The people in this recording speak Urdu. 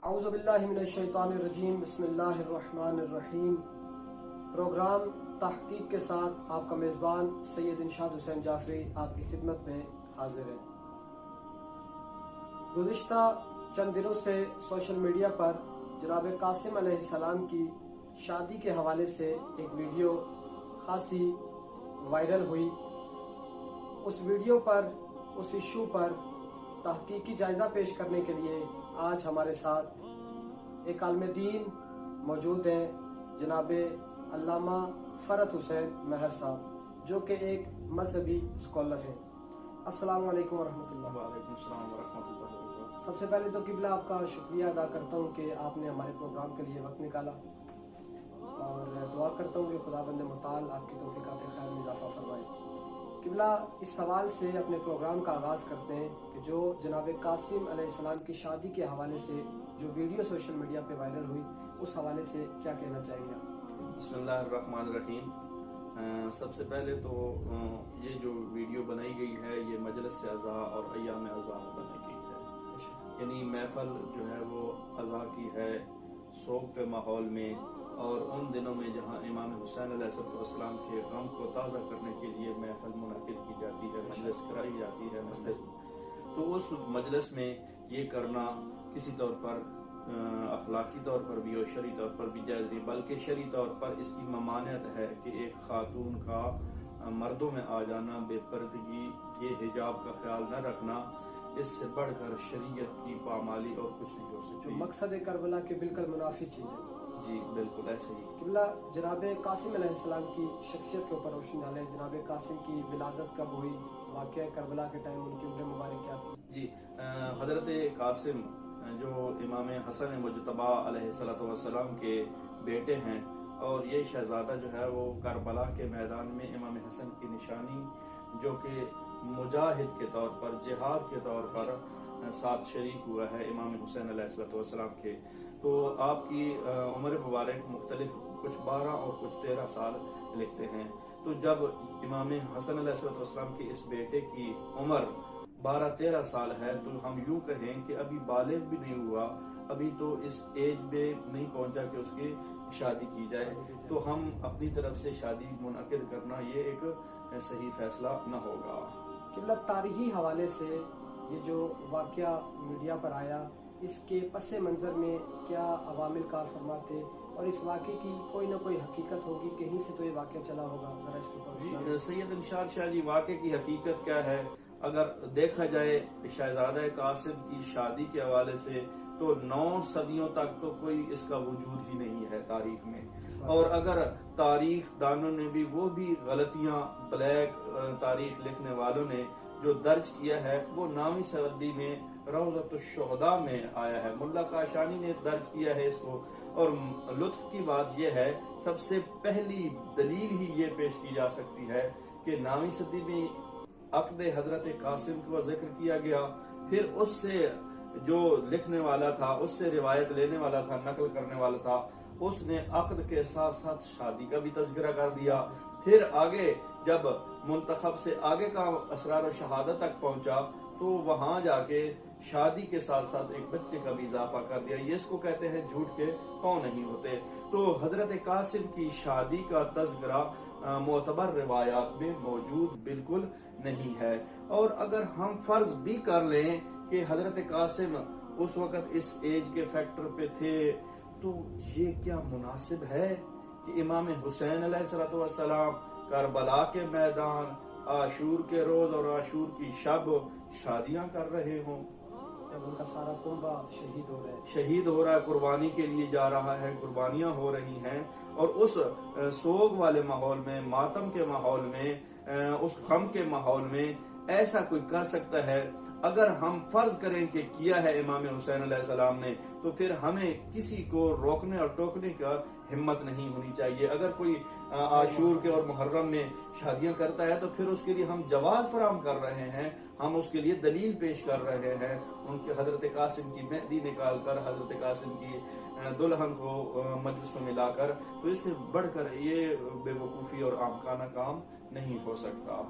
اعوذ باللہ من الشیطان الرجیم، بسم اللہ الرحمن الرحیم۔ پروگرام تحقیق کے ساتھ آپ کا میزبان سید انشاد حسین جعفری آپ کی خدمت میں حاضر ہے۔ گزشتہ چند دنوں سے سوشل میڈیا پر جناب قاسم علیہ السلام کی شادی کے حوالے سے ایک ویڈیو خاصی وائرل ہوئی۔ اس ویڈیو پر، اس ایشو پر تحقیقی جائزہ پیش کرنے کے لیے آج ہمارے ساتھ ایک عالم دین موجود ہیں، جناب علامہ فرحت حسین مہر صاحب، جو کہ ایک مذہبی اسکالر ہیں۔ السلام علیکم ورحمۃ اللہ۔ وعلیکم السلام ورحمۃ اللہ وبرکاتہ۔ سب سے پہلے تو قبلہ آپ کا شکریہ ادا کرتا ہوں کہ آپ نے ہمارے پروگرام کے لیے وقت نکالا، اور دعا کرتا ہوں کہ خداوند متعال آپ کی توفیقات خیر میں اضافہ فرمائے۔ قبلہ، اس سوال سے اپنے پروگرام کا آغاز کرتے ہیں کہ جو جناب قاسم علیہ السلام کی شادی کے حوالے سے جو ویڈیو سوشل میڈیا پہ وائرل ہوئی، اس حوالے سے کیا کہنا چاہیں گے؟ بسم اللہ الرحمن الرحیم۔ سب سے پہلے تو یہ جو ویڈیو بنائی گئی ہے یہ مجلس اعضاء اور ایام اعضاء میں بنائی گئی ہے، یعنی محفل جو ہے وہ اعضاء کی ہے، سوگ کے ماحول میں، اور ان دنوں میں جہاں امام حسین علیہ السلام کے غم کو تازہ کرنے کے لیے محفل منعقد کی جاتی ہے، مجلس کرائی جاتی ہے مجلس، تو اس مجلس میں یہ کرنا کسی طور پر اخلاقی طور پر بھی اور شرعی طور پر بھی جائز نہیں، بلکہ شرعی طور پر اس کی ممانعت ہے کہ ایک خاتون کا مردوں میں آ جانا، بے پردگی، یہ حجاب کا خیال نہ رکھنا، اس سے بڑھ کر شریعت کی پامالی اور کچھ نہیں ہو سکتی، جو مقصد کربلا کے بالکل منافی چیز ہے۔ جی بالکل ایسے ہی۔ قبلہ، جناب قاسم علیہ السلام کی شخصیت کے اوپر روشنی ڈالیں۔ جناب قاسم کی ولادت کب ہوئی؟ واقعہ کربلا کے ٹائم ان کی عمر مبارک کیا تھی؟ جی، حضرت قاسم جو امام حسن مجتبی علیہ السلام کے بیٹے ہیں، اور یہ شہزادہ جو ہے وہ کربلا کے میدان میں امام حسن کی نشانی، جو کہ مجاہد کے طور پر، جہاد کے طور پر ساتھ شریک ہوا ہے امام حسین علیہ السلام کے، تو آپ کی عمر مبارک مختلف، کچھ 12 اور کچھ 13 سال لکھتے ہیں۔ تو جب امام حسن علیہ السلام کے اس بیٹے کی عمر 12-13 سال ہے، تو ہم یوں کہیں کہ ابھی بالغ بھی نہیں ہوا، ابھی تو اس ایج پہ نہیں پہنچا کہ اس کی شادی کی جائے، تو ہم اپنی طرف سے شادی منعقد کرنا یہ ایک صحیح فیصلہ نہ ہوگا۔ قبلہ، تاریخی حوالے سے یہ جو واقعہ میڈیا پر آیا، اس کے پس منظر میں کیا عوامل کار فرما تھے، اور اس واقعے کی کوئی نہ کوئی حقیقت ہوگی، کہیں سے تو یہ واقعہ چلا ہوگا؟ ذرا اس کے جی سید انشاد شاہ جی، واقعے کی حقیقت کیا ہے؟ اگر دیکھا جائے شہزادہ قاسم کی شادی کے حوالے سے، تو 9 صدیوں تک تو کوئی اس کا وجود ہی نہیں ہے تاریخ میں، اور اگر تاریخ دانوں نے بھی، وہ بھی غلطیاں، بلیک تاریخ لکھنے والوں نے جو درج کیا ہے، وہ 9ویں صدی میں روضۃ الشہداء میں آیا ہے، ملا کاشانی نے درج کیا ہے اس کو۔ اور لطف کی بات یہ ہے، سب سے پہلی دلیل ہی یہ پیش کی جا سکتی ہے کہ 9ویں صدی میں عقد حضرت قاسم کو ذکر کیا گیا، پھر اس سے جو لکھنے والا تھا، اس سے روایت لینے والا تھا، نقل کرنے والا تھا، اس نے عقد کے ساتھ ساتھ شادی کا بھی تذکرہ کر دیا، پھر آگے جب منتخب سے آگے کا اسرار و شہادت تک پہنچا، تو وہاں جا کے شادی کے ساتھ ساتھ ایک بچے کا بھی اضافہ کر دیا۔ یہ اس کو کہتے ہیں جھوٹ کے پاؤں نہیں ہوتے۔ تو حضرت قاسم کی شادی کا تذکرہ معتبر روایات میں موجود بالکل نہیں ہے، اور اگر ہم فرض بھی کر لیں کہ حضرت قاسم اس وقت اس ایج کے فیکٹر پہ تھے، تو یہ کیا مناسب ہے کہ امام حسین علیہ السلام کربلا کے میدان، عاشور کے روز اور عاشور کی شب شادیاں کر رہے ہوں، جب ان کا سارا کنبہ شہید ہو رہا ہے، قربانی کے لیے جا رہا ہے، قربانیاں ہو رہی ہیں، اور اس سوگ والے ماحول میں، ماتم کے ماحول میں، اس غم کے ماحول میں ایسا کوئی کر سکتا ہے؟ اگر ہم فرض کریں کہ کیا ہے امام حسین علیہ السلام نے، تو پھر ہمیں کسی کو روکنے اور ٹوکنے کا ہمت نہیں ہونی چاہیے۔ اگر کوئی عاشور کے اور محرم میں شادیاں کرتا ہے، تو پھر اس کے لیے ہم جواز فراہم کر رہے ہیں، ہم اس کے لیے دلیل پیش کر رہے ہیں، ان کے حضرت قاسم کی مہندی نکال کر، حضرت قاسم کی دلہن کو مجلسوں میں لا کر، تو اس سے بڑھ کر یہ بے وقوفی اور احمقانہ کام نہیں ہو سکتا۔